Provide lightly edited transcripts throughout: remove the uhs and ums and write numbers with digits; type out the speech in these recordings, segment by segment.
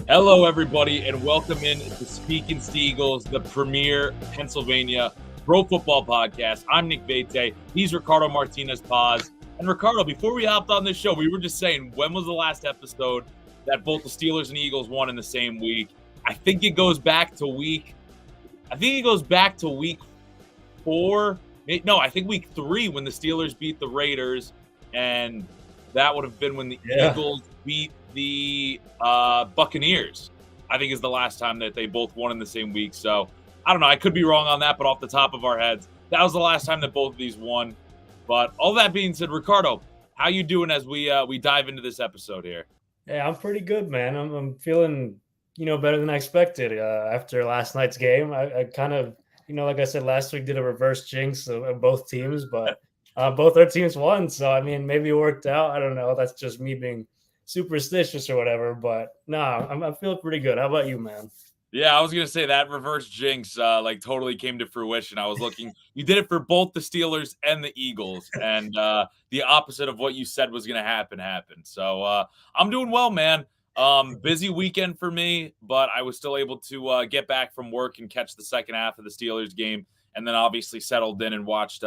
Hello, everybody, and welcome in to Speaking Steagles, the premier Pennsylvania pro football podcast. I'm Nick Vete. He's Ricardo Martinez Paz. And Ricardo, before we hopped on this show, we were just saying, when was the last episode that both the Steelers and Eagles won in the same week? I think it goes back to week 4. No, I think week 3 when the Steelers beat the Raiders, and that would have been when the Eagles beat the Buccaneers. I think is the last time that they both won in the same week. So I don't know. I could be wrong on that, but off the top of our heads, that was the last time that both of these won. But all that being said, Ricardo, how you doing as we dive into this episode here? Hey, I'm pretty good, man. I'm feeling, better than I expected after last night's game. I kind of, like I said last week, did a reverse jinx of both teams, but both our teams won. So, I mean, maybe it worked out. I don't know. That's just me being superstitious or whatever. But no, I'm feeling pretty good. How about you, man? Yeah, I was gonna say that reverse jinx totally came to fruition. I was looking, you did it for both the Steelers and the Eagles, and the opposite of what you said was gonna happen happened. So I'm doing well, man. Busy weekend for me, but I was still able to get back from work and catch the second half of the Steelers game, and then obviously settled in and watched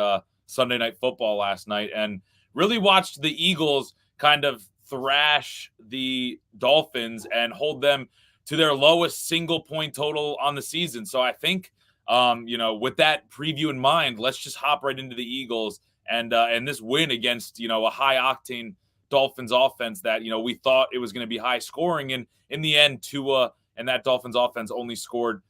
Sunday Night Football last night, and really watched the Eagles kind of thrash the Dolphins and hold them to their lowest single point total on the season. So I think, with that preview in mind, let's just hop right into the Eagles and this win against, a high octane Dolphins offense that, we thought it was going to be high scoring. And in the end, Tua and that Dolphins offense only scored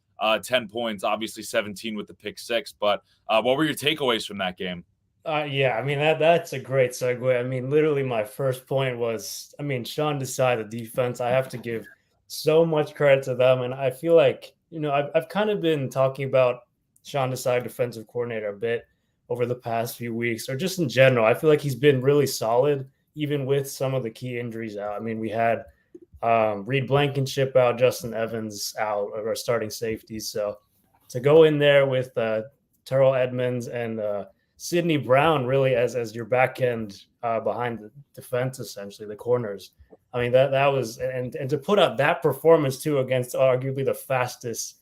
10 points, obviously 17 with the pick 6. But what were your takeaways from that game? Yeah, I mean that's a great segue. I mean, literally, my first point was, Sean Desai, the defense. I have to give so much credit to them, and I feel like I've kind of been talking about Sean Desai, defensive coordinator, a bit over the past few weeks, or just in general. I feel like he's been really solid, even with some of the key injuries out. I mean, we had Reed Blankenship out, Justin Evans out, our starting safeties. So to go in there with Terrell Edmonds and Sidney Brown really as your back end behind the defense, essentially the corners. I mean that was and to put up that performance too against arguably the fastest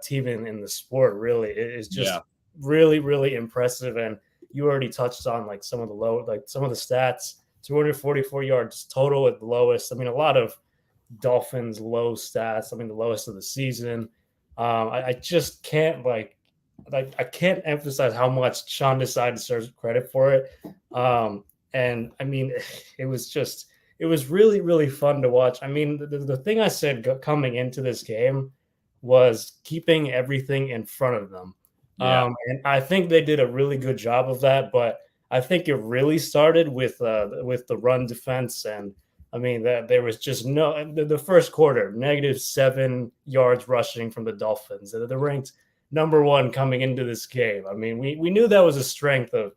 team in the sport really is just really, really impressive. And you already touched on some of the stats. 244 yards total at the lowest. I mean, a lot of Dolphins low stats. I mean, the lowest of the season. I just can't I can't emphasize how much Sean Desai deserves credit for it. And I mean, it was really, really fun to watch. I mean, the thing I said coming into this game was keeping everything in front of them. And I think they did a really good job of that, but I think it really started with the run defense. And I mean, that there was just the first quarter, -7 yards rushing from the Dolphins. They're ranked number 1 coming into this game. I mean, we knew that was a strength of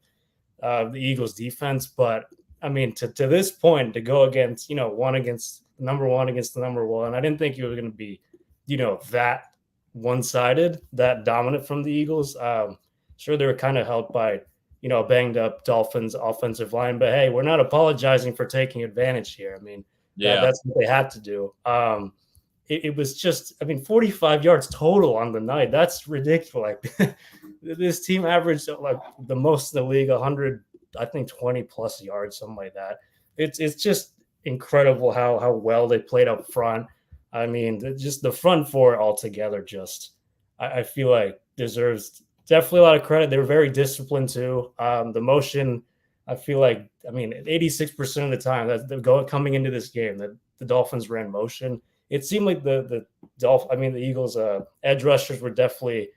the Eagles defense, but I mean, to this point, to go against, one against number 1 against the number 1, I didn't think it was going to be, that one-sided, that dominant from the Eagles. Sure, they were kind of helped by, banged up Dolphins offensive line, but hey, we're not apologizing for taking advantage here. I mean, that's what they had to do. It was just, 45 yards total on the night. That's ridiculous. This team averaged the most in the league, 100, I think 20 plus yards, something like that. It's just incredible how well they played up front. I mean, just the front four altogether, I feel like deserves definitely a lot of credit. They were very disciplined too. The motion, I feel like, 86% of the time that they're coming into this game, that the Dolphins ran motion. It seemed like the Eagles' edge rushers were definitely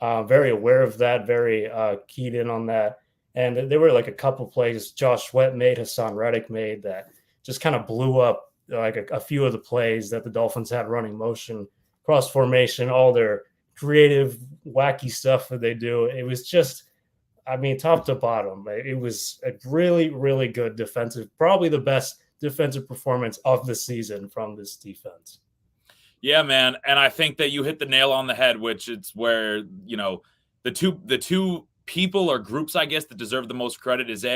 very aware of that, very keyed in on that. And there were a couple plays Josh Sweat made, Hassan Reddick made, that just kind of blew up a few of the plays that the Dolphins had running motion, cross formation, all their creative, wacky stuff that they do. It was just, top to bottom, it was a really, really good defensive, probably the best defensive performance of the season from this defense. Yeah, man. And I think that you hit the nail on the head, which it's where, the two people or groups, I guess, that deserve the most credit is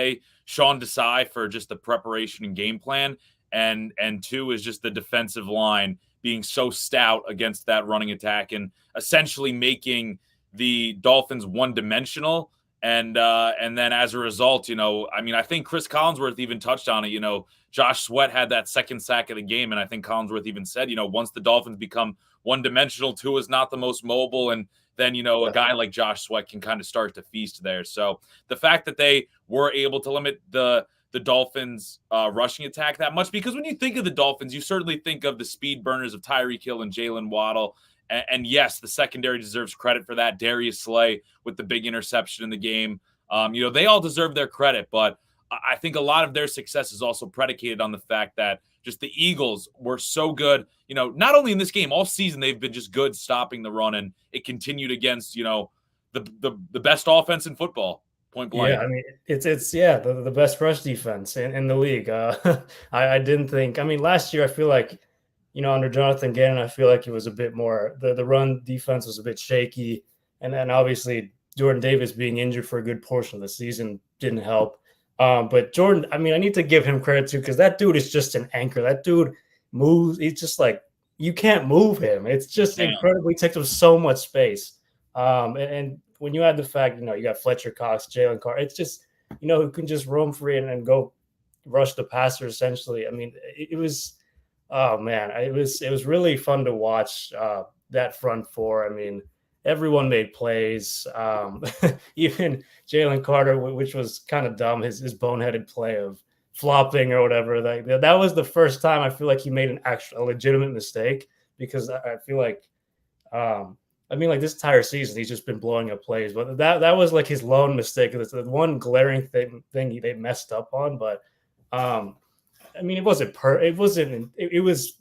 Sean Desai for just the preparation and game plan. And 2 is just the defensive line being so stout against that running attack and essentially making the Dolphins one-dimensional. And then as a result, I mean, I think Chris Collinsworth even touched on it. Josh Sweat had that second sack of the game, and I think Collinsworth even said, once the Dolphins become one-dimensional, Tua is not the most mobile, and then a guy like Josh Sweat can kind of start to feast there. So the fact that they were able to limit the Dolphins' rushing attack that much, because when you think of the Dolphins, you certainly think of the speed burners of Tyreek Hill and Jalen Waddle. And yes, the secondary deserves credit for that. Darius Slay with the big interception in the game. They all deserve their credit, but I think a lot of their success is also predicated on the fact that just the Eagles were so good. Not only in this game, all season they've been just good stopping the run, and it continued against the best offense in football. Point blank. Yeah, I mean, it's the best rush defense in the league. I didn't think. I mean, last year I feel like under Jonathan Gannon, I feel like it was a bit more the run defense was a bit shaky, and then obviously Jordan Davis being injured for a good portion of the season didn't help. But Jordan, I mean, I need to give him credit too, because that dude is just an anchor. That dude moves. He's just like you can't move him. It's just incredibly takes up so much space. And when you add the fact, you got Fletcher Cox, Jalen Carter, it's just who can just roam free and go rush the passer essentially. I mean, it was. Oh man, it was really fun to watch that front four. I mean, everyone made plays. Even Jalen Carter, which was kind of dumb, his boneheaded play of flopping or whatever. That was the first time I feel like he made a legitimate mistake, because I feel like, like this entire season he's just been blowing up plays, but that was like his lone mistake. It's the one glaring thing they messed up on, but. I mean, it wasn't it was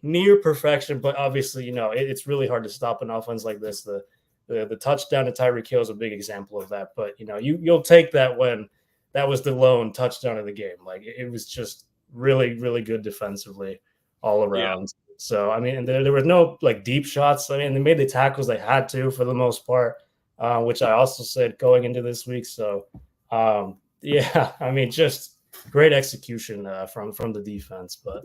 near perfection, but obviously, it's really hard to stop an offense like this. The touchdown to Tyreek Hill is a big example of that. But you'll take that when that was the lone touchdown of the game. Like it was just really, really good defensively all around. Yeah. So I mean, and there was no like deep shots. I mean, they made the tackles they had to for the most part, which I also said going into this week. So yeah, I mean, just great execution from the defense, but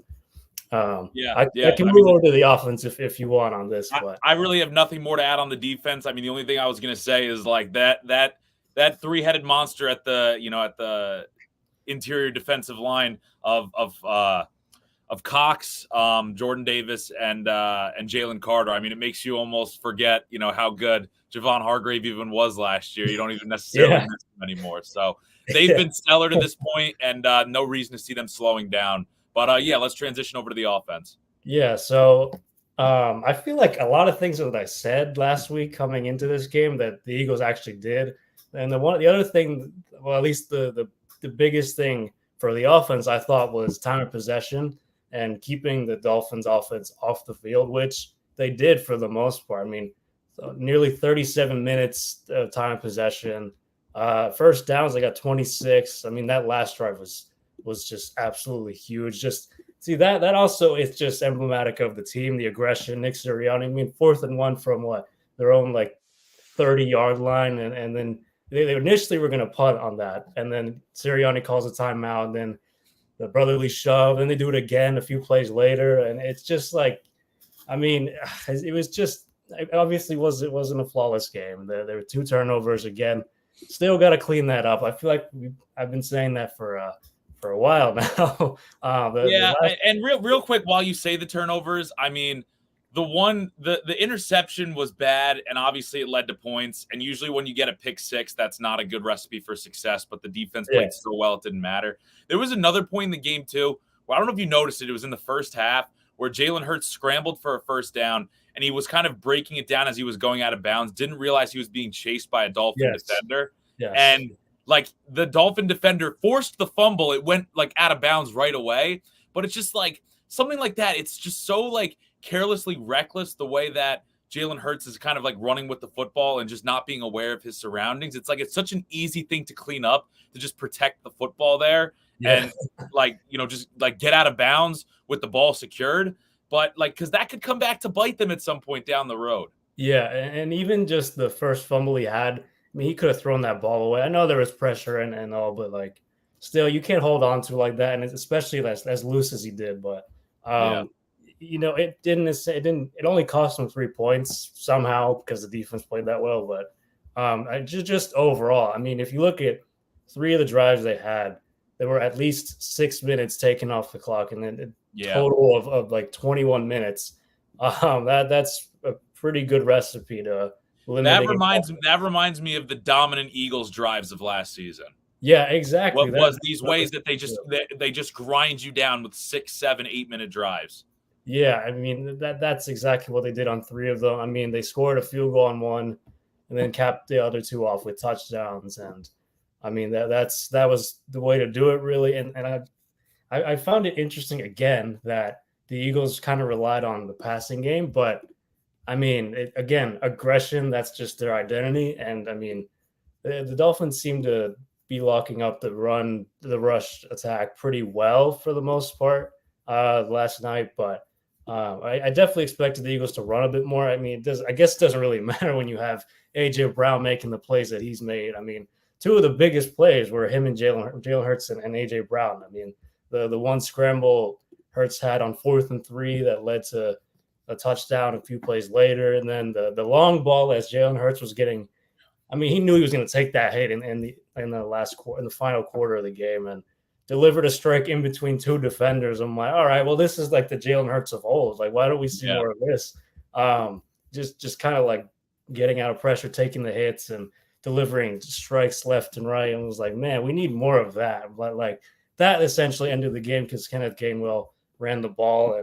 I can move over to the offense if you want on this. But I really have nothing more to add on the defense. I mean, the only thing I was going to say is like that three-headed monster at the interior defensive line of Cox, Jordan Davis, and Jalen Carter. I mean, it makes you almost forget how good Javon Hargrave even was last year. You don't even necessarily miss him anymore. So. They've been stellar to this point, and no reason to see them slowing down. But, let's transition over to the offense. Yeah, so I feel like a lot of things that I said last week coming into this game that the Eagles actually did. And the other thing, well, at least the biggest thing for the offense, I thought, was time of possession and keeping the Dolphins offense off the field, which they did for the most part. I mean, nearly 37 minutes of time of possession. First downs, they got 26. I mean, that last drive was just absolutely huge. Just see that also is just emblematic of the team, the aggression. Nick Sirianni, I mean, 4th and 1 from their own 30-yard line, and then they initially were going to punt on that, and then Sirianni calls a timeout, and then the brotherly shove, and they do it again a few plays later, and it's just I mean, it was just obviously it wasn't a flawless game. There were 2 turnovers again. Still got to clean that up. I feel like I've been saying that for a while now. And real quick, while you say the turnovers, I mean, the interception was bad, and obviously it led to points. And usually when you get a pick six, that's not a good recipe for success. But the defense played so well, it didn't matter. There was another point in the game too. Well, I don't know if you noticed it. It was in the first half where Jalen Hurts scrambled for a first down, and he was kind of breaking it down as he was going out of bounds, didn't realize he was being chased by a Dolphin defender. Yes. And the Dolphin defender forced the fumble. It went out of bounds right away. But it's just something like that. It's just so carelessly reckless the way that Jalen Hurts is kind of running with the football and just not being aware of his surroundings. It's it's such an easy thing to clean up, to just protect the football there. Yeah. And just get out of bounds with the ball secured. But because that could come back to bite them at some point down the road. Yeah. And even just the first fumble he had, I mean, he could have thrown that ball away. I know there was pressure and all, but still you can't hold on to like that. And especially as loose as he did. But it only cost them 3 points somehow because the defense played that well. But just overall, I mean, if you look at 3 of the drives they had, there were at least 6 minutes taken off the clock, and then a Yeah. total of like 21 minutes. That's a pretty good recipe to limiting. That reminds me of the dominant Eagles drives of last season. Yeah, exactly. What was these ways that they just grind you down with 6, 7, 8 minute drives. Yeah, I mean that's exactly what they did on 3 of them. I mean, they scored a field goal on one, and then capped the other 2 off with touchdowns. And I mean that was the way to do it, really. And I found it interesting again that the Eagles kind of relied on the passing game, but I mean, again, aggression, that's just their identity. And I mean, the Dolphins seem to be locking up the rush attack pretty well for the most part last night. But I definitely expected the Eagles to run a bit more. I mean, I guess it doesn't really matter when you have AJ Brown making the plays that he's made. I mean, 2 of the biggest plays were him and Jalen Hurts and AJ Brown. I mean, the one scramble Hurts had on 4th and 3 that led to a touchdown a few plays later, and then the long ball as Jalen Hurts was getting. I mean, he knew he was going to take that hit in the final quarter of the game, and delivered a strike in between 2 defenders. I'm like, all right, well, this is like the Jalen Hurts of old. Like, why don't we see more of this? Just kind of like getting out of pressure, taking the hits, and delivering strikes left and right. And was like, man, we need more of that. But like that essentially ended the game because Kenneth Gainwell ran the ball,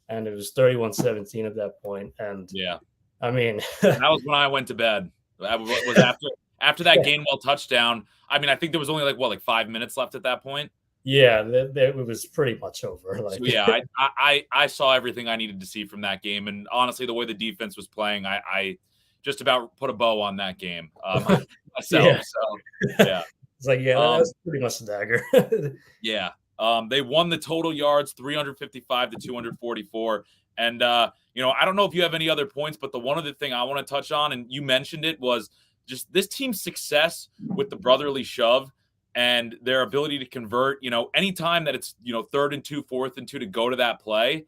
and it was 31-17 at that point. And yeah, I mean, that was when I went to bed. That was after that Gainwell touchdown. I mean, I think there was only like 5 minutes left at that point. Yeah, it was pretty much over. Like, so yeah, I saw everything I needed to see from that game, and honestly, the way the defense was playing, I just about put a bow on that game myself. Yeah. So yeah, it's like that was pretty much the dagger. Yeah. They won the total yards 355 to 244. And, I don't know if you have any other points, but the one other thing I want to touch on, and you mentioned it, was just this team's success with the brotherly shove and their ability to convert, anytime that it's, 3rd and 2, 4th and 2 to go to that play.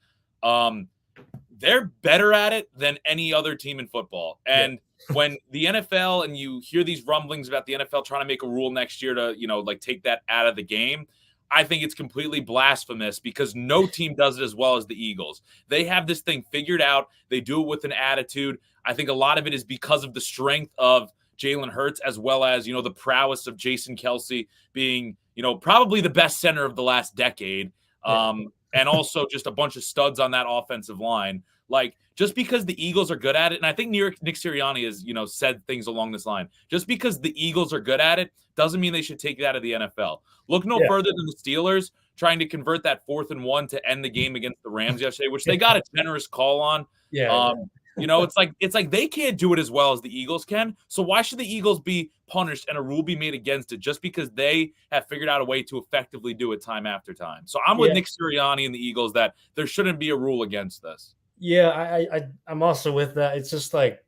They're better at it than any other team in football. And when the NFL, and you hear these rumblings about the NFL trying to make a rule next year to, take that out of the game, I think it's completely blasphemous because no team does it as well as the Eagles. They have this thing figured out. They do it with an attitude. I think a lot of it is because of the strength of Jalen Hurts, as well as, the prowess of Jason Kelce being, probably the best center of the last decade. And also just a bunch of studs on that offensive line. Like, just because the Eagles are good at it, and I think Nick Sirianni has, said things along this line. Just because the Eagles are good at it doesn't mean they should take it out of the NFL. Look no further than the Steelers trying to convert that 4th and 1 to end the game against the Rams yesterday, which they got a generous call on. It's like they can't do it as well as the Eagles can. So why should the Eagles be punished and a rule be made against it just because they have figured out a way to effectively do it time after time? So I'm with Nick Sirianni and the Eagles that there shouldn't be a rule against this. Yeah, I'm also with that. It's just like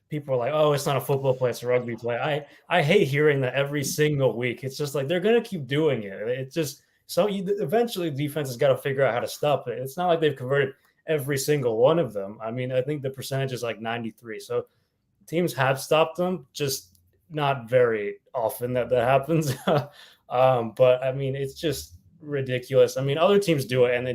people are like, oh, it's not a football play, it's a rugby play. I hate hearing that every single week. It's just like they're going to keep doing it. It's just eventually defense has got to figure out how to stop it. It's not like they've converted every single one of them. I mean, I think the percentage is like 93. So teams have stopped them, just not very often that happens. But I mean, it's just ridiculous. I mean, other teams do it, and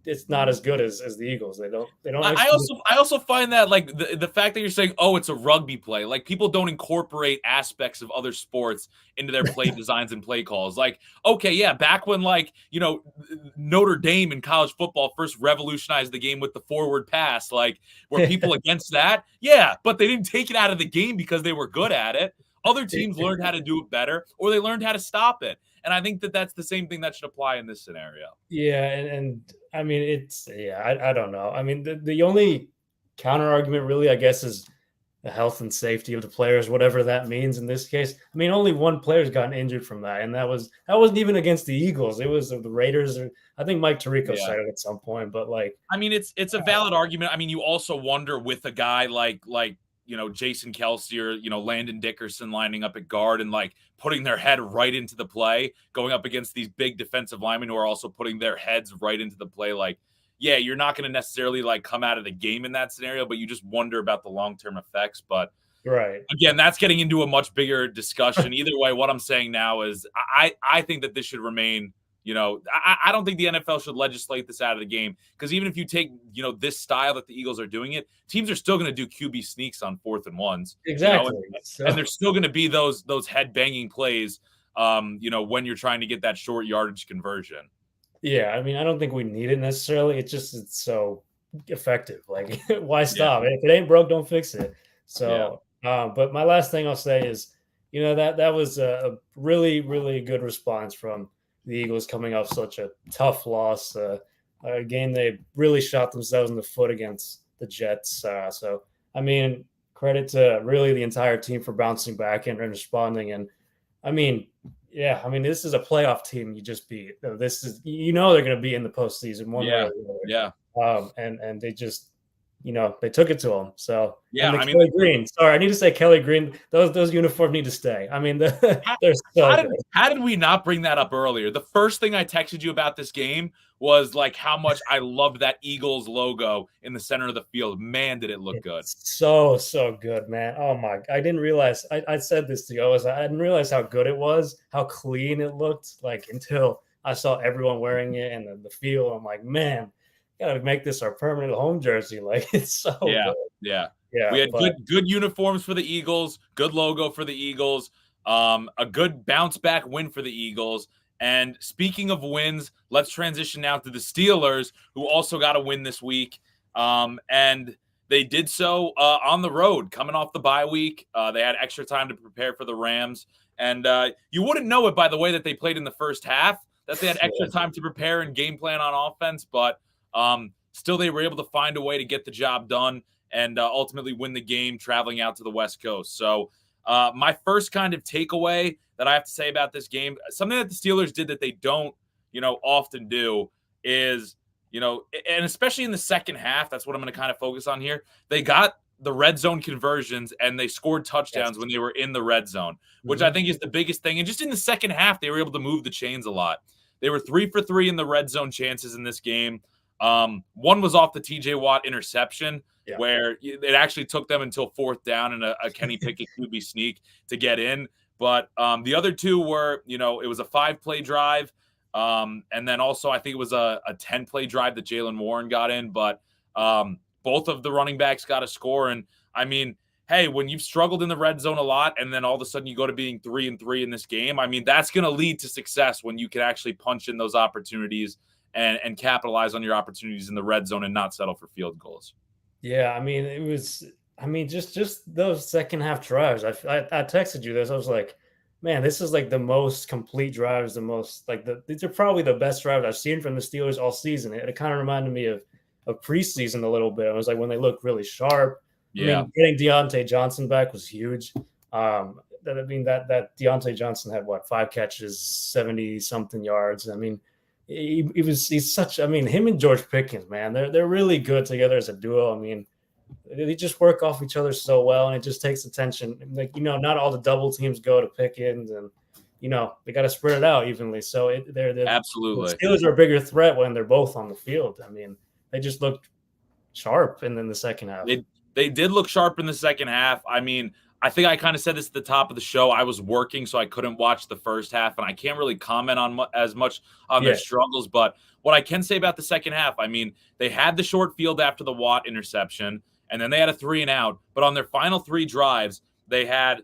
it's not as good as the Eagles. They don't. I also find that like the fact that you're saying, oh, it's a rugby play, like people don't incorporate aspects of other sports into their play designs and play calls. Like, okay, yeah, back when Notre Dame in college football first revolutionized the game with the forward pass, like were people against that? Yeah, but they didn't take it out of the game because they were good at it. Other teams learned how to do it better, or they learned how to stop it. And I think that that's the same thing that should apply in this scenario. Yeah, and I mean, I don't know. I mean, the only counter argument really, I guess, is the health and safety of the players, whatever that means in this case. I mean, only one player's gotten injured from that, and that wasn't even against the Eagles. It was the Raiders. Or I think Mike Tirico said it at some point. But I mean, it's a valid argument. I mean, you also wonder with a guy like Jason Kelce or, Landon Dickerson lining up at guard and putting their head right into the play, going up against these big defensive linemen who are also putting their heads right into the play. yeah, you're not going to necessarily like come out of the game in that scenario, but you just wonder about the long-term effects. But Right. again, that's getting into a much bigger discussion. Either way, what I'm saying now is I think that this should remain. I don't think the NFL should legislate this out of the game, because even if you take this style that the Eagles are doing it, teams are still going to do QB sneaks on 4th and 1s. Exactly. And there's still going to be those head banging plays. When you're trying to get that short yardage conversion. Yeah, I mean, I don't think we need it necessarily. It's so effective. Like, why stop? If it ain't broke, don't fix it. So, but my last thing I'll say is, that was a really, really good response from the Eagles coming off such a tough loss. A game they really shot themselves in the foot against the Jets. So, I mean, credit to really the entire team for bouncing back and responding. And I mean, yeah, I mean, this is a playoff team you just beat. This is, they're going to be in the postseason one way or the other. And they just, they took it to them. So, yeah, and Kelly Green. Sorry, I need to say Kelly Green. Those uniforms need to stay. I mean, they're so good. How did we not bring that up earlier? The first thing I texted you about this game was like how much I loved that Eagles logo in the center of the field. Man, did it look good. So good, man. Oh my, I didn't realize, I said this to you. I didn't realize how good it was, how clean it looked, like, until I saw everyone wearing it and the field. I'm like, man, gotta make this our permanent home jersey. Like, it's so good. Yeah. We had good uniforms for the Eagles, good logo for the Eagles, a good bounce back win for the Eagles. And speaking of wins, let's transition now to the Steelers, who also got a win this week. And they did so on the road, coming off the bye week. They had extra time to prepare for the Rams. And you wouldn't know it by the way that they played in the first half, that they had extra time to prepare and game plan on offense. But still, they were able to find a way to get the job done and ultimately win the game traveling out to the West Coast. So my first kind of takeaway that I have to say about this game, something that the Steelers did that they don't, often do is, and especially in the second half, that's what I'm going to kind of focus on here. They got the red zone conversions and they scored touchdowns when they were in the red zone, which I think is the biggest thing. And just in the second half, they were able to move the chains a lot. They were 3 for 3 in the red zone chances in this game. One was off the TJ Watt interception, where it actually took them until 4th down and a Kenny Pickett QB sneak to get in. But the other two were, it was a 5-play drive. And then also I think it was a 10-play drive that Jaylen Warren got in. But both of the running backs got a score. And I mean, hey, when you've struggled in the red zone a lot and then all of a sudden you go to being 3-3 in this game, I mean, that's going to lead to success when you can actually punch in those opportunities and capitalize on your opportunities in the red zone and not settle for field goals. Yeah, I mean, it was, just those second half drives. I texted you this. I was like, man, this is like the most complete drives, these are probably the best drives I've seen from the Steelers all season. It kind of reminded me of preseason a little bit. It was like when they looked really sharp. Yeah. I mean, getting Deontay Johnson back was huge. That Deontay Johnson had 5 catches, 70-something yards. I mean, he's such, him and George Pickens, man, they're really good together as a duo. I mean, they just work off each other so well, and it just takes attention. Like, not all the double teams go to Pickens, and they got to spread it out evenly. So they're absolutely, the Steelers are a bigger threat when they're both on the field. I mean, they just looked sharp, and then the second half they did look sharp in the second half. I mean, I think I kind of said this at the top of the show. I was working, so I couldn't watch the first half, and I can't really comment on as much on their struggles. But what I can say about the second half, I mean, they had the short field after the Watt interception, and then they had a 3-and-out. But on their final 3 drives, they had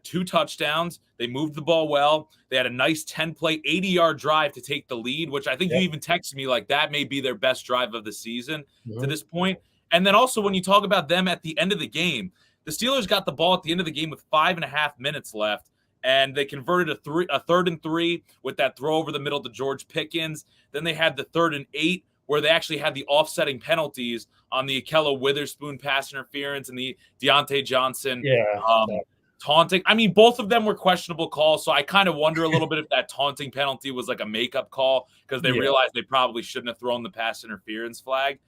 2 touchdowns. They moved the ball well. They had a nice 10-play, 80-yard drive to take the lead, which I think you even texted me like that may be their best drive of the season to this point. And then also when you talk about them at the end of the game, the Steelers got the ball at the end of the game with 5.5 minutes left, and they converted a 3rd and 3 with that throw over the middle to George Pickens. Then they had the 3rd and 8 where they actually had the offsetting penalties on the Ahkello Witherspoon pass interference and the Deontay Johnson taunting. I mean, both of them were questionable calls, so I kind of wonder a little bit if that taunting penalty was like a makeup call because they realized they probably shouldn't have thrown the pass interference flag.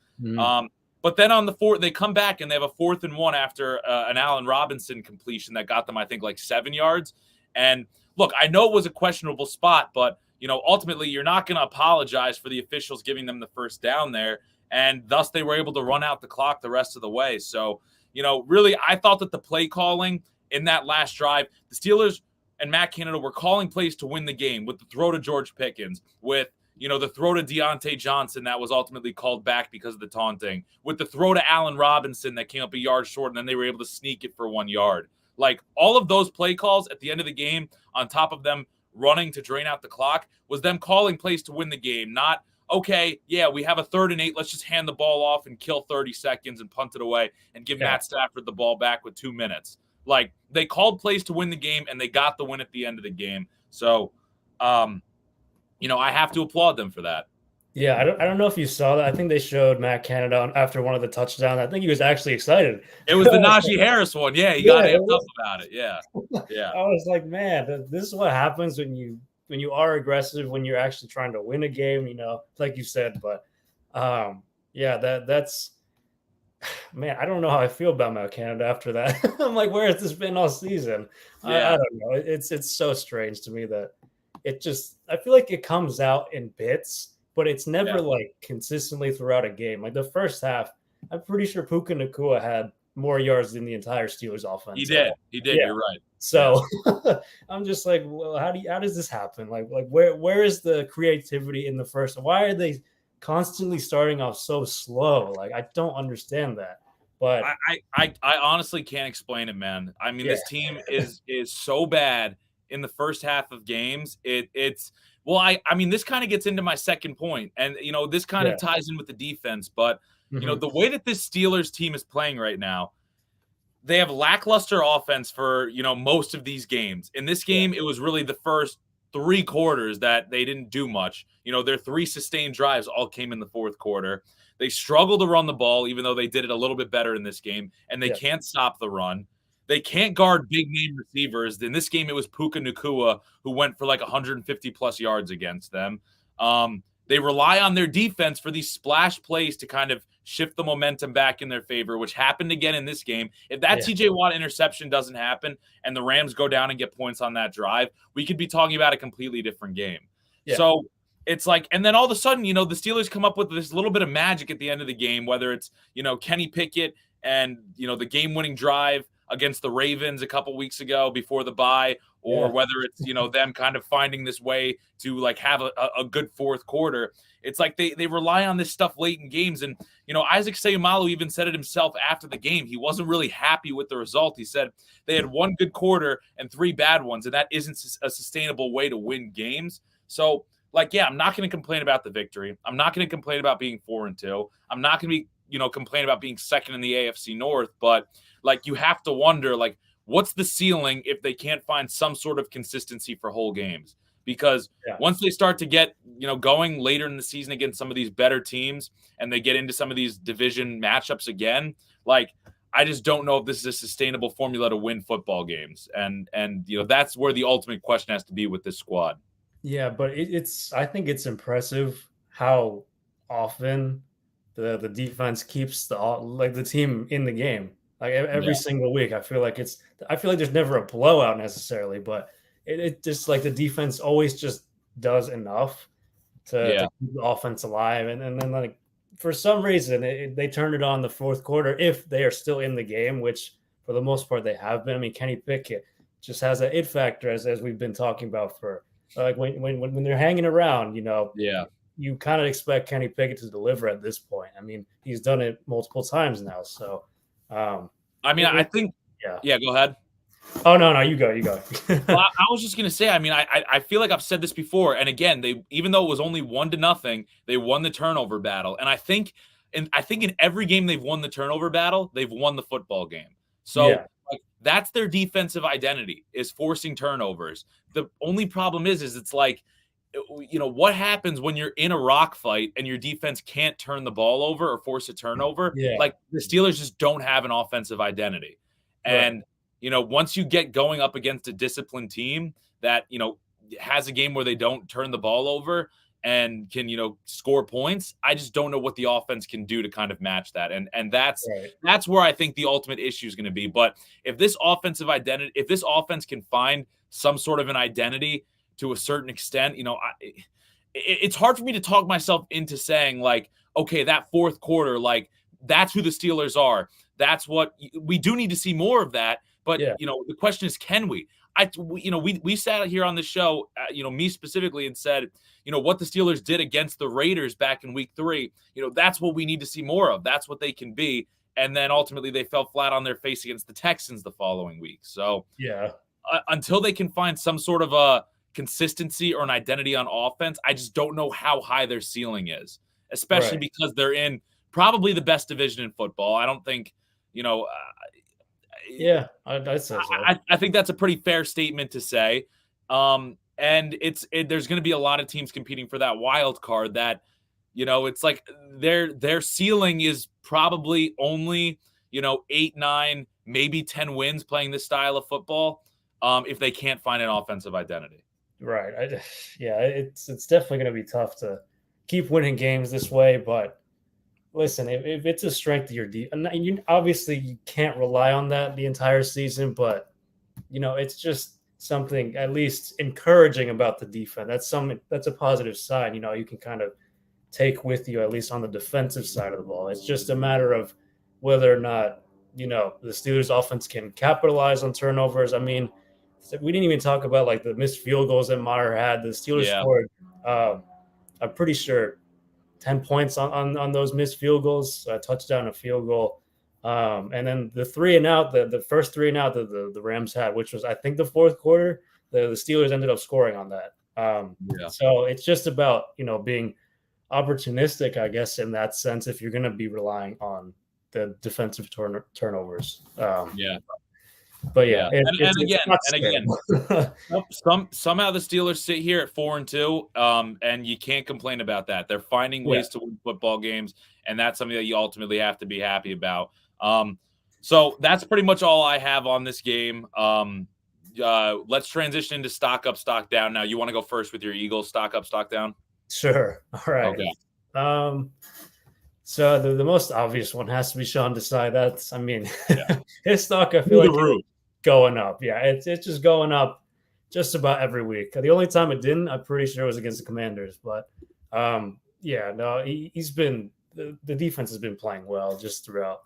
But then on the 4th, they come back and they have a 4th and 1 after an Allen Robinson completion that got them, I think, like 7 yards. And look, I know it was a questionable spot, but ultimately you're not going to apologize for the officials giving them the first down there. And thus they were able to run out the clock the rest of the way. So, really, I thought that the play calling in that last drive, the Steelers and Matt Canada were calling plays to win the game with the throw to George Pickens, with the throw to Deontay Johnson that was ultimately called back because of the taunting, with the throw to Allen Robinson that came up a yard short and then they were able to sneak it for 1 yard. Like, all of those play calls at the end of the game, on top of them running to drain out the clock, was them calling plays to win the game, not, okay, yeah, we have a 3rd and 8. Let's just hand the ball off and kill 30 seconds and punt it away and give Matt Stafford the ball back with 2 minutes. Like, they called plays to win the game, and they got the win at the end of the game. So, I have to applaud them for that. Yeah, I don't know if you saw that. I think they showed Matt Canada after one of the touchdowns. I think he was actually excited. It was the Najee Harris one. Yeah, he got amped up about it. Yeah. Yeah. I was like, man, this is what happens when you are aggressive, when you're actually trying to win a game, like you said. But that's man, I don't know how I feel about Matt Canada after that. I'm like, where has this been all season? Yeah. I don't know. It's so strange to me that I feel like it comes out in bits, but it's never like consistently throughout a game. Like the first half, I'm pretty sure Puka Nacua had more yards than the entire Steelers offense. He did. Yeah. You're right. So I'm just like, well, how does this happen? Like where is the creativity in the first? Why are they constantly starting off so slow? Like, I don't understand that. But I honestly can't explain it, man. I mean, this team is so bad in the first half of games. I mean, this kind of gets into my second point, and this kind of ties in with the defense. But the way that this Steelers team is playing right now, they have lackluster offense for most of these games. In this game, it was really the first 3 quarters that they didn't do much. Their 3 sustained drives all came in the fourth quarter. They struggle to run the ball, even though they did it a little bit better in this game, and they can't stop the run. They can't guard big-name receivers. In this game, it was Puka Nacua who went for like 150-plus yards against them. They rely on their defense for these splash plays to kind of shift the momentum back in their favor, which happened again in this game. If that TJ Watt interception doesn't happen and the Rams go down and get points on that drive, we could be talking about a completely different game. Yeah. So it's like, and then all of a sudden, the Steelers come up with this little bit of magic at the end of the game, whether it's, Kenny Pickett and, the game-winning drive against the Ravens a couple weeks ago before the bye, or whether it's, them kind of finding this way to like have a good fourth quarter. It's like they rely on this stuff late in games. And, Isaac Seumalo even said it himself after the game. He wasn't really happy with the result. He said they had 1 good quarter and 3 bad ones, and that isn't a sustainable way to win games. So, I'm not going to complain about the victory. I'm not going to complain about being 4-2. I'm not going to be, complain about being second in the AFC North, but you have to wonder, what's the ceiling if they can't find some sort of consistency for whole games? Because once they start to get, going later in the season against some of these better teams and they get into some of these division matchups again, I just don't know if this is a sustainable formula to win football games. And that's where the ultimate question has to be with this squad. Yeah, but I think it's impressive how often the defense keeps the team in the game. Like every single week, I feel like there's never a blowout necessarily, but it just like the defense always just does enough to keep the offense alive. And then like for some reason they turn it on the fourth quarter if they are still in the game, which for the most part they have been. I mean, Kenny Pickett just has an it factor as we've been talking about for like when they're hanging around, you kind of expect Kenny Pickett to deliver at this point. I mean, he's done it multiple times now, so. I think, go ahead. Oh, no, you go. Well, I was just going to say, I feel like I've said this before. And again, even though it was only 1-0, they won the turnover battle. And I think in every game they've won the turnover battle, they've won the football game. So that's their defensive identity, is forcing turnovers. The only problem is it's like, what happens when you're in a rock fight and your defense can't turn the ball over or force a turnover? Like the Steelers just don't have an offensive identity. And, once you get going up against a disciplined team that, has a game where they don't turn the ball over and can, score points, I just don't know what the offense can do to kind of match that. And that's where I think the ultimate issue is going to be. But if this offense can find some sort of an identity to a certain extent. It's hard for me to talk myself into saying like, okay, that fourth quarter, like that's who the Steelers are. That's what we do need to see more of that. But Yeah, the question is, can we? We sat here on the show, me specifically, and said, what the Steelers did against the Raiders back in week 3, that's what we need to see more of. That's what they can be. And then ultimately they fell flat on their face against the Texans the following week. So yeah, until they can find some sort of a consistency or an identity on offense, I just don't know how high their ceiling is, especially right. because they're in probably the best division in football. I don't think, Yeah, I'd say so. I think that's a pretty fair statement to say. And there's going to be a lot of teams competing for that wild card that, it's like their ceiling is probably only, 8, 9, maybe 10 wins playing this style of football. If they can't find an offensive identity. Right. Yeah, it's definitely going to be tough to keep winning games this way. But listen, if it's a strength of your and obviously you can't rely on that the entire season, but it's just something at least encouraging about the defense. That's a positive sign. You can kind of take with you at least on the defensive side of the ball. It's just a matter of whether or not the Steelers offense can capitalize on turnovers. I mean, we didn't even talk about like the missed field goals that Meyer had. The Steelers Yeah. scored, I'm pretty sure, 10 points on those missed field goals, a touchdown, a field goal. And then the 3 and out, the first 3 and out that the Rams had, which was, I think, the fourth quarter, the Steelers ended up scoring on that. Yeah. So it's just about, being opportunistic, I guess, in that sense, if you're going to be relying on the defensive turnovers. Yeah. But yeah, and again, somehow the Steelers sit here at 4-2, and you can't complain about that. They're finding ways to win football games, and that's something that you ultimately have to be happy about. So that's pretty much all I have on this game. Let's transition into stock up, stock down. Now, you want to go first with your Eagles stock up, stock down? Sure. All right. Okay. So the most obvious one has to be Sean Desai. That's, I mean, his stock, I feel like it's going up. Yeah, it's just going up just about every week. The only time it didn't, I'm pretty sure, was against the Commanders. But he's been the defense has been playing well just throughout.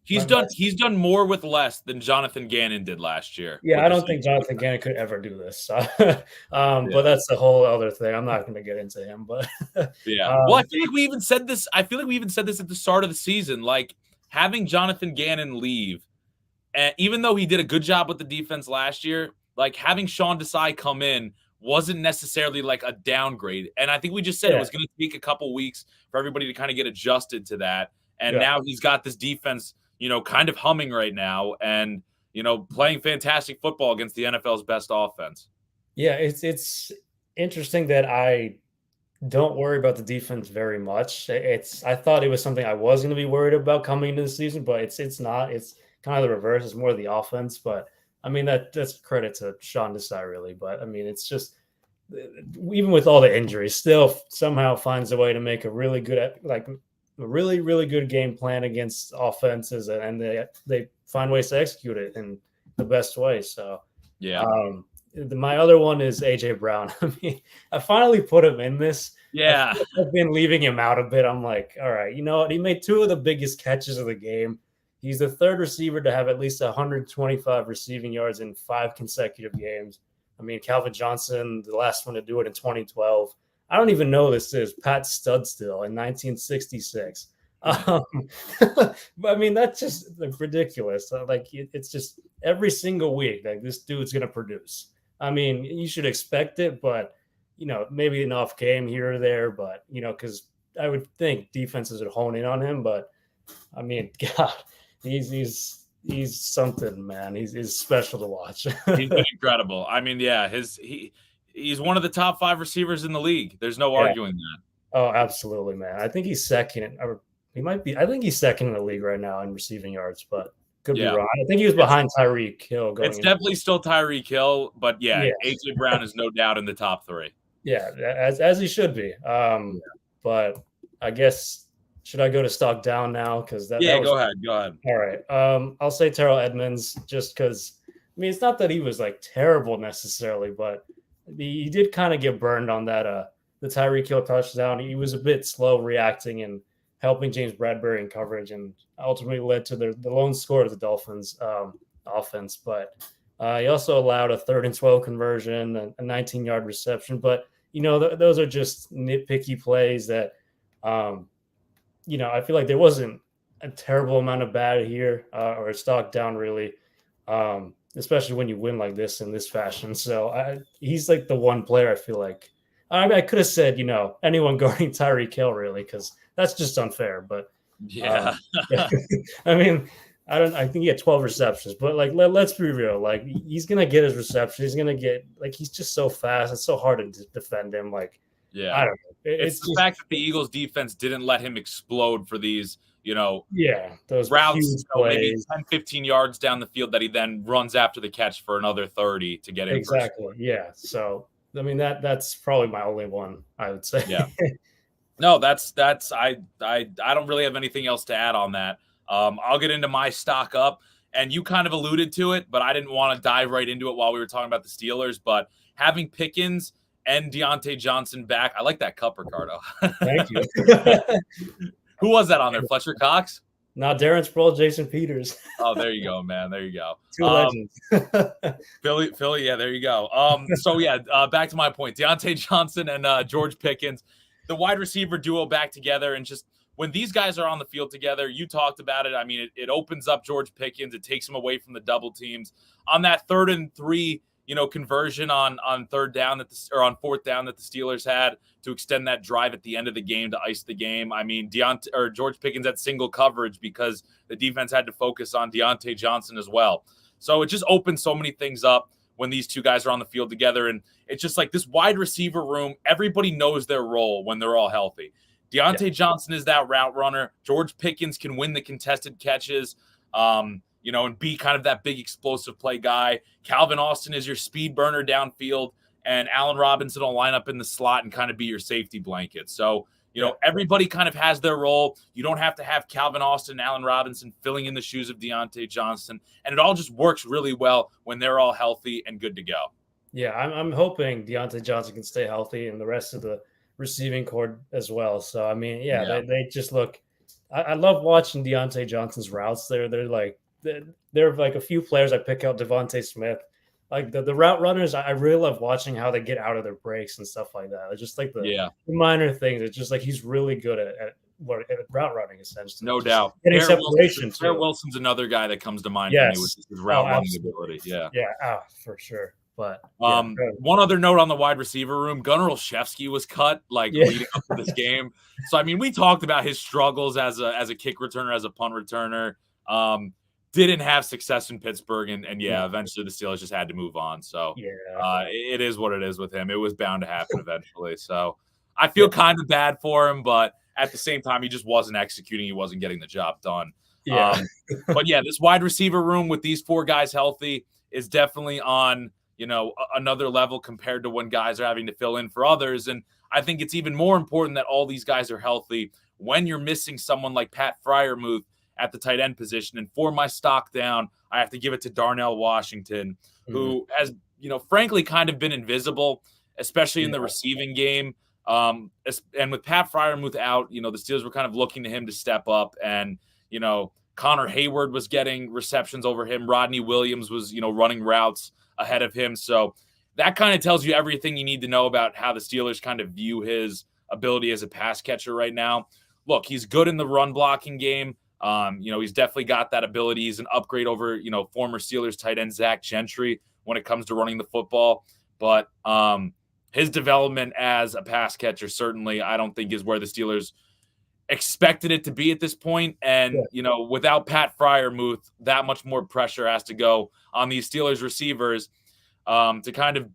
He's done more with less than Jonathan Gannon did last year. Yeah, I don't think Jonathan Gannon could ever do this. But that's a whole other thing. I'm not going to get into him. But well, I feel like we even said this. I feel like we even said this at the start of the season. Like having Jonathan Gannon leave, and even though he did a good job with the defense last year, like having Sean Desai come in wasn't necessarily like a downgrade. And I think we just said it was going to take a couple weeks for everybody to kind of get adjusted to that. And now he's got this defense, kind of humming right now and, playing fantastic football against the NFL's best offense. Yeah, it's interesting that I don't worry about the defense very much. I thought it was something I was going to be worried about coming into the season, but it's not. It's kind of the reverse. It's more the offense. But I mean, that's credit to Sean Desai, really. But I mean, it's just even with all the injuries, still somehow finds a way to make a really good, like a really, really good game plan against offenses, and they find ways to execute it in the best way. So, my other one is AJ Brown. I mean, I finally put him in this. Yeah. I've been leaving him out a bit. I'm like, all right, you know what? He made 2 of the biggest catches of the game. He's the 3rd receiver to have at least 125 receiving yards in 5 consecutive games. I mean, Calvin Johnson, the last one to do it in 2012. I don't even know this is Pat Studstill in 1966. But I mean, that's just ridiculous. Like, it's just every single week, like, this dude's going to produce. I mean, you should expect it, but, maybe an off game here or there. But, because I would think defenses would hone in on him. But, I mean, God, he's something, man. He's special to watch. He's been incredible. I mean, he's one of the top 5 receivers in the league. There's no arguing that. Oh, absolutely, man. I think he's second. Or he might be. I think he's second in the league right now in receiving yards, but could be wrong. I think he was behind Tyreek Hill. It's definitely still Tyreek Hill, but AJ Brown is no doubt in the top 3. Yeah, as he should be. But I guess, should I go to stock down now? Because go ahead. All right. I'll say Terrell Edmonds just because. I mean, it's not that he was like terrible necessarily, but he did kind of get burned on that the Tyreek Hill touchdown. He was a bit slow reacting and helping James Bradbury in coverage, and ultimately led to the lone score of the Dolphins offense. But he also allowed a 3rd and 12 conversion, a 19-yard reception. But those are just nitpicky plays that I feel like there wasn't a terrible amount of bad here or a stock down really, especially when you win like this in this fashion. So he's like the one player I feel like I could have said anyone guarding Tyreek Hill really, because that's just unfair. But Yeah. yeah. I mean, I think he had 12 receptions, but like let's be real, like he's gonna get his reception. He's gonna get like he's just so fast. It's so hard to defend him. Like Yeah. I don't know. It's the Just fact that the Eagles defense didn't let him explode for these, those routes, huge maybe plays. 10, 15 yards down the field that he then runs after the catch for another 30 to get in for a Exactly. score. Yeah. So I mean that's probably my only one, I would say. Yeah. No, that's I don't really have anything else to add on that. I'll get into my stock up, and you kind of alluded to it, but I didn't want to dive right into it while we were talking about the Steelers. But having Pickens and Deontay Johnson back, I like that cup, Ricardo. Thank you. Who was that on there? Fletcher Cox? Now Darren Sproles, Jason Peters. Oh, there you go, man. There you go. Two legends. Philly, yeah, there you go. So yeah, back to my point. Deontay Johnson and George Pickens, the wide receiver duo back together, and just when these guys are on the field together, you talked about it. I mean, it opens up George Pickens. It takes him away from the double teams on that 3rd and 3. Conversion on 3rd down or on 4th down that the Steelers had to extend that drive at the end of the game to ice the game. I mean, George Pickens had single coverage because the defense had to focus on Deontay Johnson as well. So it just opens so many things up when these two guys are on the field together. And it's just like this wide receiver room, everybody knows their role when they're all healthy. Deontay Johnson is that route runner. George Pickens can win the contested catches. And be kind of that big explosive play guy. Calvin Austin is your speed burner downfield, and Allen Robinson will line up in the slot and kind of be your safety blanket. So, everybody kind of has their role. You don't have to have Calvin Austin and Allen Robinson filling in the shoes of Deontay Johnson, and it all just works really well when they're all healthy and good to go. Yeah, I'm hoping Deontay Johnson can stay healthy and the rest of the receiving corps as well. So, I mean, they just look – I love watching Deontay Johnson's routes. They're like – there are like a few players I pick out, Devontae Smith, like the route runners. I really love watching how they get out of their breaks and stuff like that. It's just like the minor things. It's just like he's really good at route running, essentially. No doubt. Garrett Wilson's another guy that comes to mind for me with his route running ability. Yeah, for sure. But one other note on the wide receiver room, Gunnar Olszewski was cut leading up to this game. So I mean, we talked about his struggles as a kick returner, as a punt returner. Didn't have success in Pittsburgh, and eventually the Steelers just had to move on. So it is what it is with him. It was bound to happen eventually. So I feel kind of bad for him, but at the same time, he just wasn't executing. He wasn't getting the job done. But this wide receiver room with these 4 guys healthy is definitely on another level compared to when guys are having to fill in for others. And I think it's even more important that all these guys are healthy when you're missing someone like Pat Freiermuth at the tight end position. And for my stock down, I have to give it to Darnell Washington, who has, frankly kind of been invisible, especially in the receiving game. And with Pat Freiermuth out, the Steelers were kind of looking to him to step up. And, Connor Hayward was getting receptions over him. Rodney Williams was, running routes ahead of him. So that kind of tells you everything you need to know about how the Steelers kind of view his ability as a pass catcher right now. Look, he's good in the run blocking game. He's definitely got that ability. He's an upgrade over, former Steelers tight end Zach Gentry when it comes to running the football. But his development as a pass catcher certainly I don't think is where the Steelers expected it to be at this point. And, without Pat Freiermuth, that much more pressure has to go on these Steelers receivers to kind of,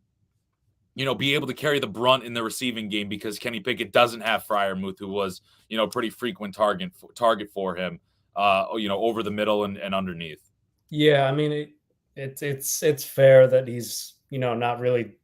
be able to carry the brunt in the receiving game, because Kenny Pickett doesn't have Freiermuth, who was, pretty frequent target for him. Over the middle and underneath. Yeah, I mean, it's fair that he's, not really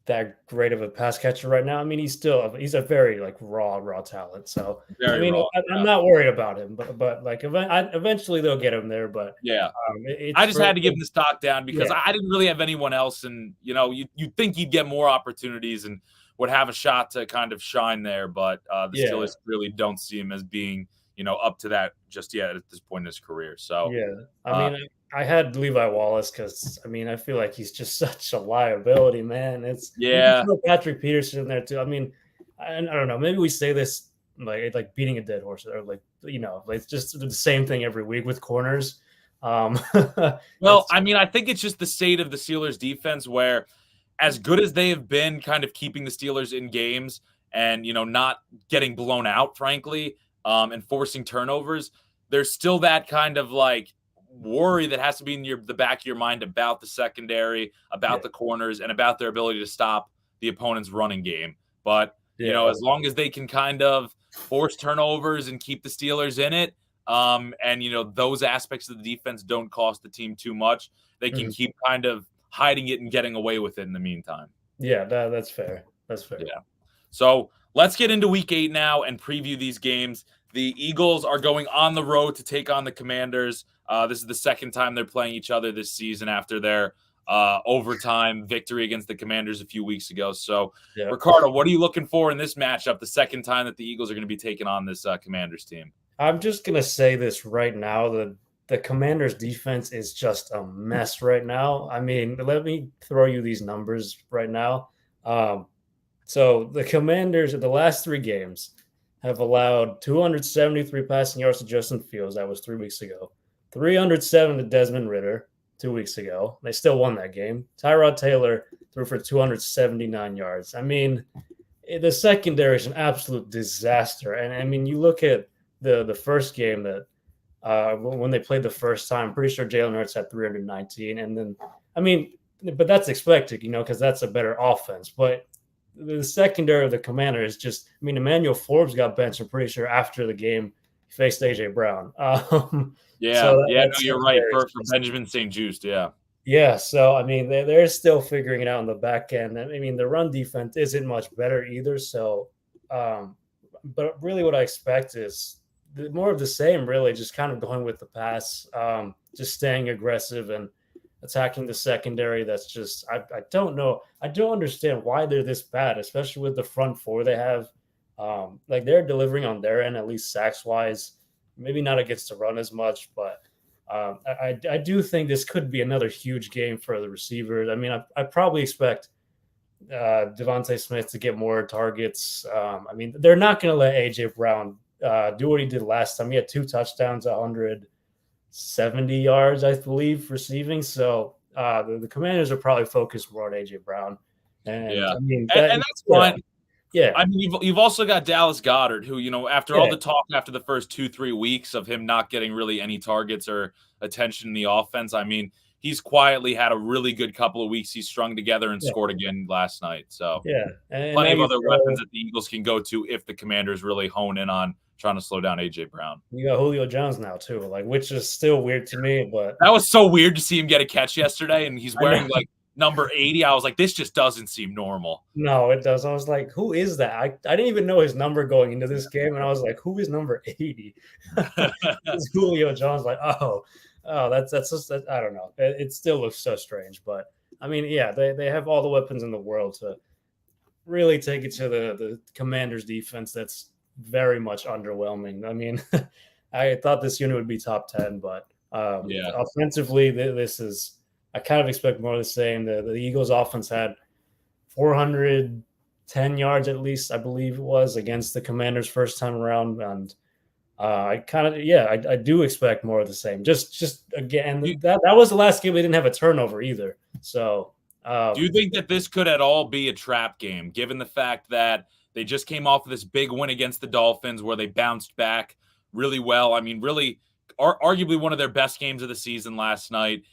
that great of a pass catcher right now. I mean, he's a very like raw talent. So I Very mean, raw. I'm Yeah. not worried about him, but like eventually they'll get him there. But Yeah. it's I just for had to give him the stock down because yeah, I didn't really have anyone else, and you'd think he'd get more opportunities and would have a shot to kind of shine there, but the yeah. Steelers really don't see him as being up to that just yet at this point in his career. So, Yeah, I uh, mean, I had Levi Wallace because I mean, I feel like he's just such a liability, man. You can yeah, throw Patrick Peterson in there too. I mean, I don't know. Maybe we say this like beating a dead horse, or like it's just the same thing every week with corners. Um, well, it's I mean, I think it's just the state of the Steelers defense where as good as they have been kind of keeping the Steelers in games and not getting blown out, frankly, and forcing turnovers, there's still that kind of like worry that has to be in the back of your mind about the secondary, yeah, about the corners, and about their ability to stop the opponent's running game. But yeah, as long as they can kind of force turnovers and keep the Steelers in it, and those aspects of the defense don't cost the team too much, they can mhm. keep kind of hiding it and getting away with it in the meantime. Yeah. That's fair. That's fair. Yeah. So let's get into week 8 now and preview these games. The Eagles are going on the road to take on the Commanders. This is the second time they're playing each other this season after their overtime victory against the Commanders a few weeks ago. So, Yeah. Ricardo, what are you looking for in this matchup? The second time that the Eagles are going to be taking on this Commanders team. I'm just gonna say this right now. The Commanders defense is just a mess right now. I mean, let me throw you these numbers right now. Um, so the Commanders in the last 3 games have allowed 273 passing yards to Justin Fields. That was 3 weeks ago. 307 to Desmond Ritter 2 weeks ago. They still won that game. Tyrod Taylor threw for 279 yards. I mean, the secondary is an absolute disaster. And I mean, you look at the first game that when they played the first time, I'm pretty sure Jalen Hurts had 319, and then I mean, but that's expected, because that's a better offense. But the secondary of the Commander is just, I mean, Emmanuel Forbes got benched. I'm pretty sure after the game he faced AJ Brown. So Yeah, yeah, no, that you're right. secondary is For just Benjamin St. Just, yeah. yeah, so I mean, they're still figuring it out on the back end. I mean, the run defense isn't much better either. So, but really, what I expect is more of the same. Really, just kind of going with the pass, just staying aggressive and attacking the secondary. That's just I don't know. I don't understand why they're this bad, especially with the front four they have. Like they're delivering on their end, at least sacks wise. Maybe not against the run as much, but I do think this could be another huge game for the receivers. I mean, I probably expect Devontae Smith to get more targets. I mean, they're not going to let AJ Brown do what he did last time. He had 2 touchdowns, 170 yards, I believe, receiving. So the Commanders are probably focused more on AJ Brown, and Yeah. I mean And that's fine. yeah, I mean, you've also got Dallas Goedert, who after all yeah, the talk after the first 2-3 weeks of him not getting really any targets or attention in the offense, I mean, he's quietly had a really good couple of weeks. He's strung together and yeah, scored again last night. So yeah, and now plenty of you other weapons throw that the Eagles can go to if the Commanders really hone in on trying to slow down AJ Brown. you got Julio Jones now too, like which is still weird to me, but That was so weird to see him get a catch yesterday, and he's I know. wearing like number 80. I was like, this just doesn't seem normal. No, it does. I was like, who is that? I didn't even know his number going into this game, and I was like, who is number 80? It's Julio Jones. Like, that's just I don't know. It still looks so strange, but I mean, yeah, they have all the weapons in the world to really take it to the Commanders defense. That's very much underwhelming. I mean, I thought this unit would be top 10, but Yeah. offensively, this is I kind of expect more of the same. The Eagles offense had 410 yards at least, I believe it was, against the Commanders first time around. And I kind of, yeah, I do expect more of the same. Just again, that was the last game they didn't have a turnover either. So, Do you think that this could at all be a trap game, given the fact that they just came off of this big win against the Dolphins where they bounced back really well? I mean, really, arguably one of their best games of the season last night.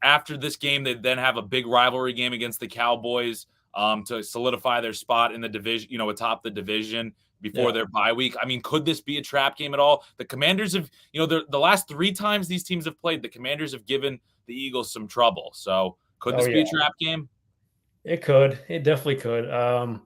After this game, they then have a big rivalry game against the Cowboys to solidify their spot in the division, atop the division before yeah. their bye week. I mean, could this be a trap game at all? The Commanders have, the last 3 times these teams have played, the Commanders have given the Eagles some trouble. So could Oh this be yeah. a trap game? It could. It definitely could.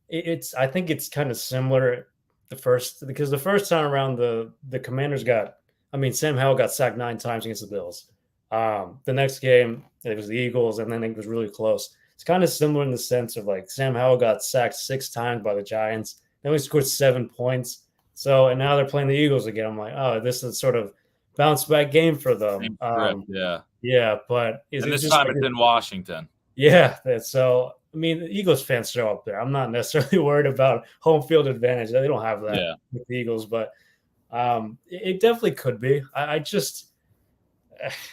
It's I think it's kind of similar because the first time around the Commanders got I mean Sam Howell got sacked 9 times against the Bills. The next game it was the Eagles, and then it was really close. It's kind of similar in the sense of like Sam Howell got sacked 6 times by the Giants. Then we scored 7 points. So and now they're playing the Eagles again. I'm like, oh, this is sort of bounce back game for them. Same script, yeah. Yeah, but is And it this just time like it's in Washington. yeah, so I mean, the Eagles fans show up there. I'm not necessarily worried about home field advantage. They don't have that Yeah, with the Eagles, but it definitely could be. I just,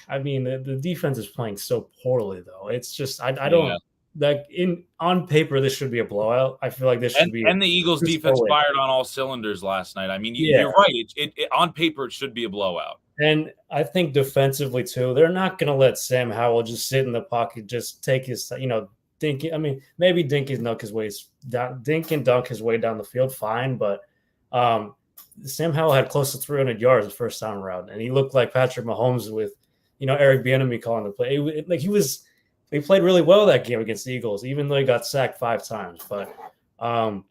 I mean, the defense is playing so poorly, though. It's just, I yeah. don't like in on paper this should be a blowout. I feel like this should be a And the Eagles two defense score win. fired on all cylinders last night. I mean, Yeah, you're right. On paper, it should be a blowout. and I think defensively too, they're not going to let Sam Howell just sit in the pocket, just take his, dink. I mean, maybe dink and dunk his ways down, dink and dunk his way down the field, fine. But um, Sam Howell had close to 300 yards the first time around, and he looked like Patrick Mahomes with, Eric Bieniemy calling the play. He played really well that game against the Eagles, even though he got sacked 5 times. But um,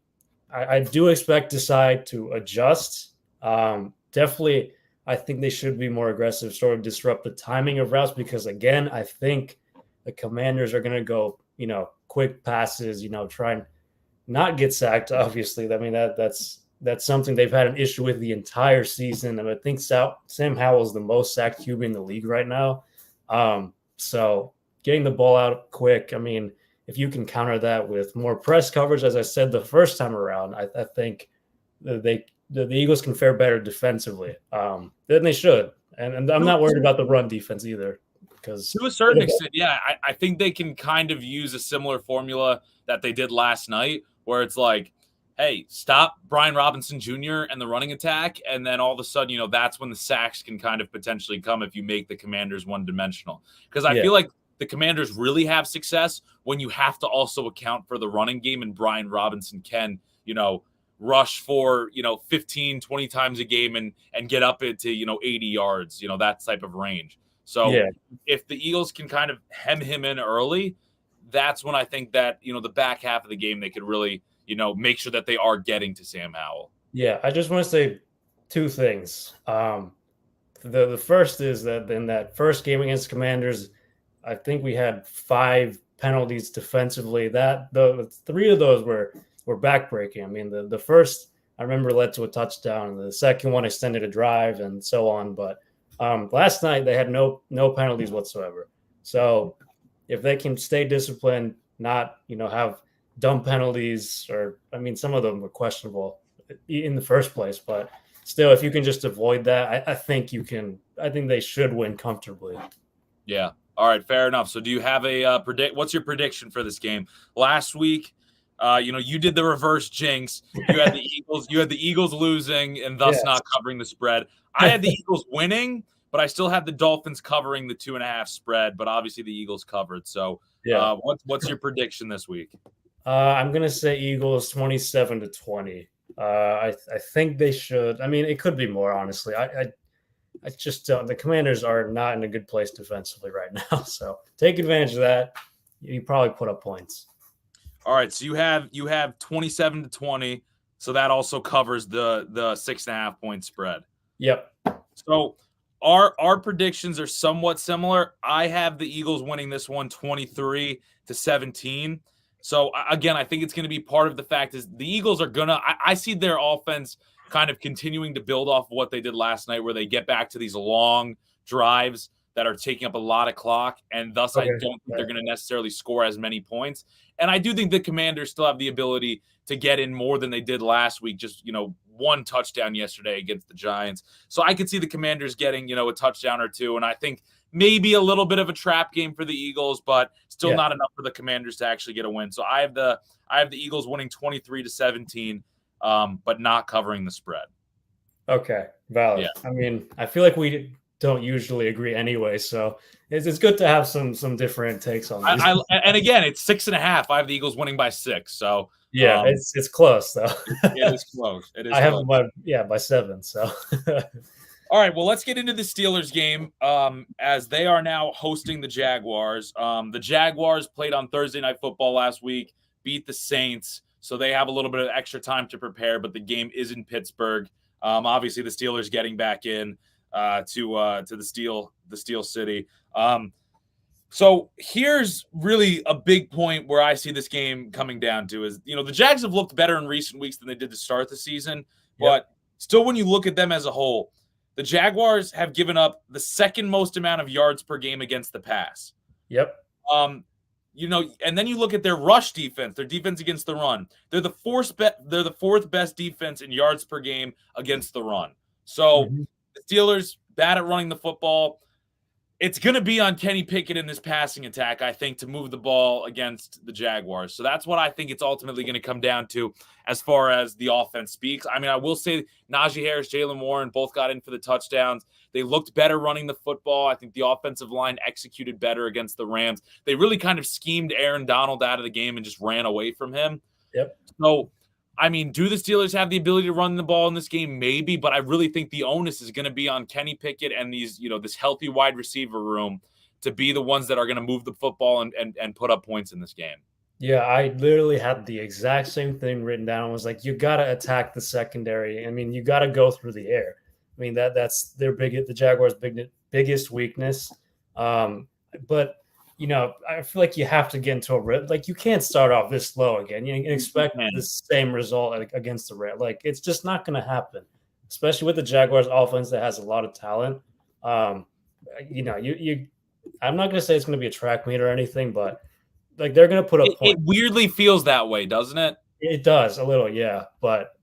I do expect Desai to adjust. Definitely, I think they should be more aggressive, sort of disrupt the timing of routes because, again, I think the Commanders are going to go, quick passes, try and not get sacked. Obviously, I mean that's something they've had an issue with the entire season. And I think Sam Howell is the most sacked QB in the league right now. So getting the ball out quick, I mean, if you can counter that with more press coverage, as I said the first time around, I think the Eagles can fare better defensively than they should. And I'm not worried about the run defense either. Because To a certain extent, yeah, I think they can kind of use a similar formula that they did last night, where it's like, hey, stop Brian Robinson Jr. and the running attack, and then all of a sudden, that's when the sacks can kind of potentially come if you make the Commanders one-dimensional. Because I feel like the Commanders really have success when you have to also account for the running game, and Brian Robinson can, rush for 15, 20 times a game and get up into 80 yards, that type of range. So if the Eagles can kind of hem him in early, that's when I think that, the back half of the game, they could really, make sure that they are getting to Sam Howell. Yeah, I just want to say 2 things. The first is that in that first game against Commanders, I think we had 5 penalties defensively. That the 3 of those were backbreaking. I mean, the first I remember led to a touchdown. The second one extended a drive and so on. But last night they had no penalties whatsoever. So if they can stay disciplined, not have dumb penalties, or I mean some of them were questionable in the first place, but still, if you can just avoid that, I think you can. I think they should win comfortably. Yeah. All right. Fair enough. So do you have a what's your prediction for this game? Last week, you did the reverse jinx. You had the Eagles. You had the Eagles losing and thus not covering the spread. I had the Eagles winning, but I still had the Dolphins covering the 2.5 spread. But obviously, the Eagles covered. So, what's your prediction this week? I'm gonna say Eagles 27-20. I think they should. I mean, it could be more. Honestly, I just don't. The Commanders are not in a good place defensively right now. So take advantage of that. You probably put up points. All right, so you have 27-20, so that also covers the 6.5 point spread. Yep. So our predictions are somewhat similar. I have the Eagles winning this one 23-17. So again, I think it's going to be part of the fact is the Eagles are gonna. I see their offense kind of continuing to build off of what they did last night, where they get back to these long drives that are taking up a lot of clock, and thus I don't think they're going to necessarily score as many points. And I do think the Commanders still have the ability to get in more than they did last week, just, 1 touchdown yesterday against the Giants. So I could see the Commanders getting, a touchdown or 2, and I think maybe a little bit of a trap game for the Eagles, but still not enough for the Commanders to actually get a win. So I have the Eagles winning 23-17, but not covering the spread. Okay, valid. Yeah. I mean, I feel like we don't usually agree anyway, so it's good to have some different takes on these. And again, it's 6.5. I have the Eagles winning by 6. So it's close though. It is close. It is. I have them by 7. So All right, well, let's get into the Steelers game as they are now hosting the Jaguars. The Jaguars played on Thursday Night Football last week, beat the Saints, so they have a little bit of extra time to prepare, but the game is in Pittsburgh. Obviously, the Steelers getting back in to the Steel City. So here's really a big point where I see this game coming down to is, the Jags have looked better in recent weeks than they did to start the season, Yep. but still when you look at them as a whole, the Jaguars have given up the second most amount of yards per game against the pass. Yep. And then you look at their rush defense, their defense against the run. They're the fourth best defense in yards per game against the run. So Mm-hmm. the Steelers bad at running the football. It's going to be on Kenny Pickett in this passing attack, I think, to move the ball against the Jaguars. So that's what I think it's ultimately going to come down to as far as the offense speaks. I mean, I will say Najee Harris, Jalen Warren both got in for the touchdowns. They looked better running the football. I think the offensive line executed better against the Rams. They really kind of schemed Aaron Donald out of the game and just ran away from him. Yep. So, I mean, do the Steelers have the ability to run the ball in this game? Maybe, but I really think the onus is going to be on Kenny Pickett and this healthy wide receiver room to be the ones that are going to move the football and put up points in this game. Yeah, I literally had the exact same thing written down. I was like, you got to attack the secondary. I mean, you got to go through the air. I mean, that's the Jaguars' biggest weakness. But I feel like you have to get into a rhythm. Like, you can't start off this slow again. You can expect the same result against the Rams. Like, it's just not going to happen, especially with the Jaguars' offense that has a lot of talent. I'm not going to say it's going to be a track meet or anything, but like, they're going to put up It points. weirdly feels that way, doesn't it? It does a little, yeah, but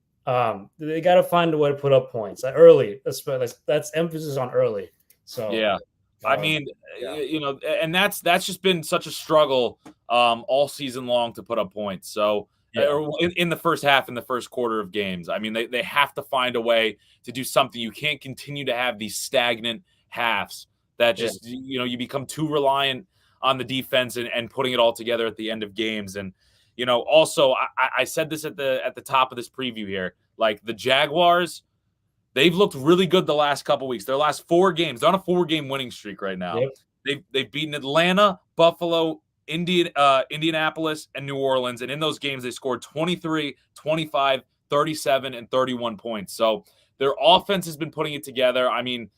they got to find a way to put up points early. That's emphasis on early. So yeah, I mean, yeah. and that's just been such a struggle all season long to put up points. So in the first half, in the first quarter of games, I mean, they have to find a way to do something. You can't continue to have these stagnant halves that just you become too reliant on the defense and putting it all together at the end of games. And also I said this at the top of this preview here, like the Jaguars. They've looked really good the last couple weeks. Their last 4 games, they're on a 4-game winning streak right now. Yep. They've beaten Atlanta, Buffalo, Indianapolis, and New Orleans. And in those games, they scored 23, 25, 37, and 31 points. So their offense has been putting it together. I mean,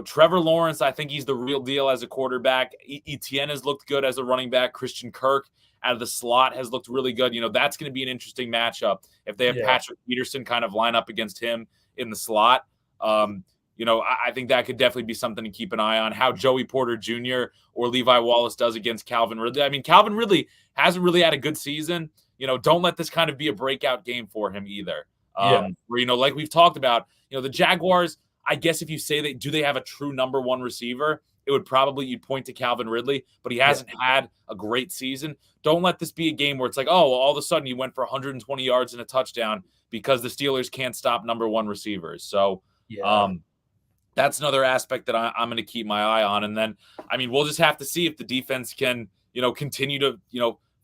Trevor Lawrence, I think he's the real deal as a quarterback. Etienne has looked good as a running back. Christian Kirk out of the slot has looked really good. That's going to be an interesting matchup if they have Patrick Peterson kind of line up against him in the slot. I think that could definitely be something to keep an eye on. How Joey Porter Jr. or Levi Wallace does against Calvin Ridley. I mean, Calvin Ridley hasn't really had a good season. Don't let this kind of be a breakout game for him either. Where, like we've talked about, the Jaguars, I guess if you say do they have a true number one receiver, it would probably, you'd point to Calvin Ridley, but he hasn't had a great season. Don't let this be a game where it's like, oh, all of a sudden he went for 120 yards and a touchdown because the Steelers can't stop number one receivers. So that's another aspect that I'm going to keep my eye on. And then, I mean, we'll just have to see if the defense can, continue to,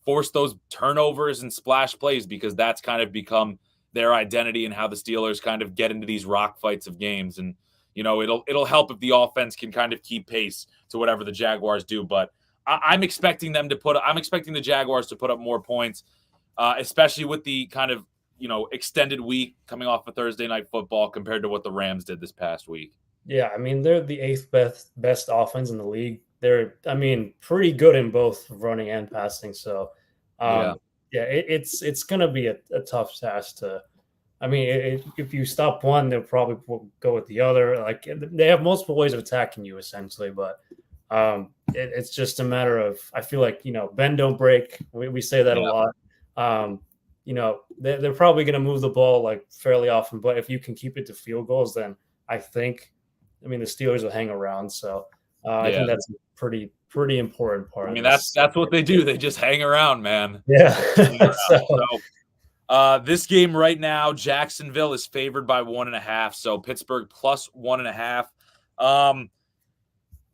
force those turnovers and splash plays, because that's kind of become their identity and how the Steelers kind of get into these rock fights of games. And, it'll help if the offense can kind of keep pace to whatever the Jaguars do. But I'm expecting the Jaguars to put up more points, especially with the kind of, extended week coming off of Thursday Night Football compared to what the Rams did this past week. Yeah, I mean, they're the 8th best offense in the league. They're, pretty good in both running and passing. So, it's going to be a tough task to. I mean, if you stop one, they'll probably go with the other. Like, they have multiple ways of attacking you, essentially. But it's just a matter of, I feel like, bend don't break. We say that a lot. They're probably going to move the ball like fairly often. But if you can keep it to field goals, then I think, the Steelers will hang around. So I think that's a pretty important part. I mean, that's what they do. They just hang around, man. Yeah. This game right now, Jacksonville is favored by 1.5. So Pittsburgh plus 1.5.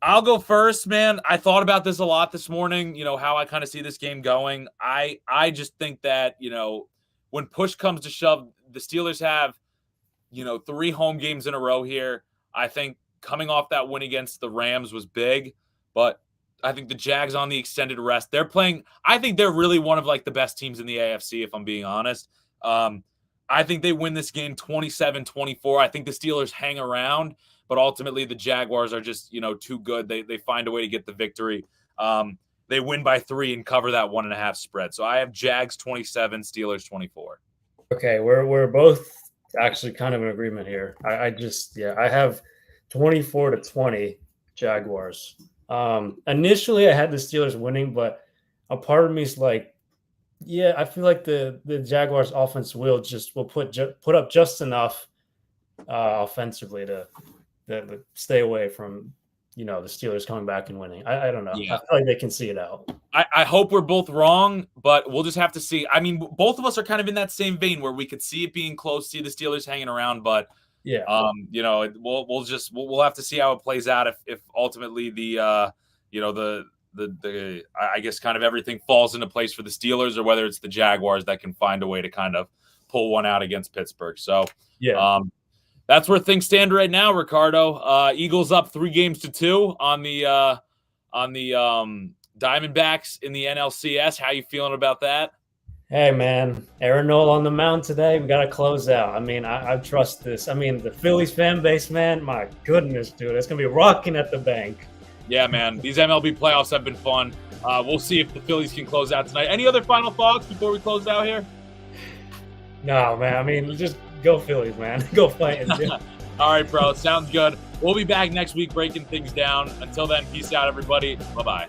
I'll go first, man. I thought about this a lot this morning, how I kind of see this game going. I just think that, when push comes to shove, the Steelers have, 3 home games in a row here. I think coming off that win against the Rams was big, but I think the Jags on the extended rest, they're playing. I think they're really one of like the best teams in the AFC, if I'm being honest. I think they win this game 27-24. I think the Steelers hang around, but ultimately the Jaguars are just, too good. They find a way to get the victory. They win by 3 and cover that 1.5 spread. So I have Jags 27, Steelers 24. Okay, we're both actually kind of in agreement here. I have 24-20 Jaguars. Initially I had the Steelers winning, but a part of me is like, yeah, I feel like the Jaguars offense will put up just enough offensively to stay away from the Steelers coming back and winning. I don't know. Yeah. I feel like they can see it out. I hope we're both wrong, but we'll just have to see. I mean, both of us are kind of in that same vein where we could see it being close, see the Steelers hanging around, but yeah, we'll have to see how it plays out if ultimately I guess kind of everything falls into place for the Steelers, or whether it's the Jaguars that can find a way to kind of pull one out against Pittsburgh. So yeah. That's where things stand right now, Ricardo. Eagles up 3-2 on the Diamondbacks in the NLCS. How you feeling about that? Hey, man, Aaron Nola on the mound today. We got to close out. I mean, I trust this. I mean, the Phillies fan base, man, my goodness, dude. It's going to be rocking at the bank. Yeah, man. These MLB playoffs have been fun. We'll see if the Phillies can close out tonight. Any other final thoughts before we close out here? No, man. I mean, just go Phillies, man. Go fight. All right, bro. Sounds good. We'll be back next week breaking things down. Until then, peace out, everybody. Bye-bye.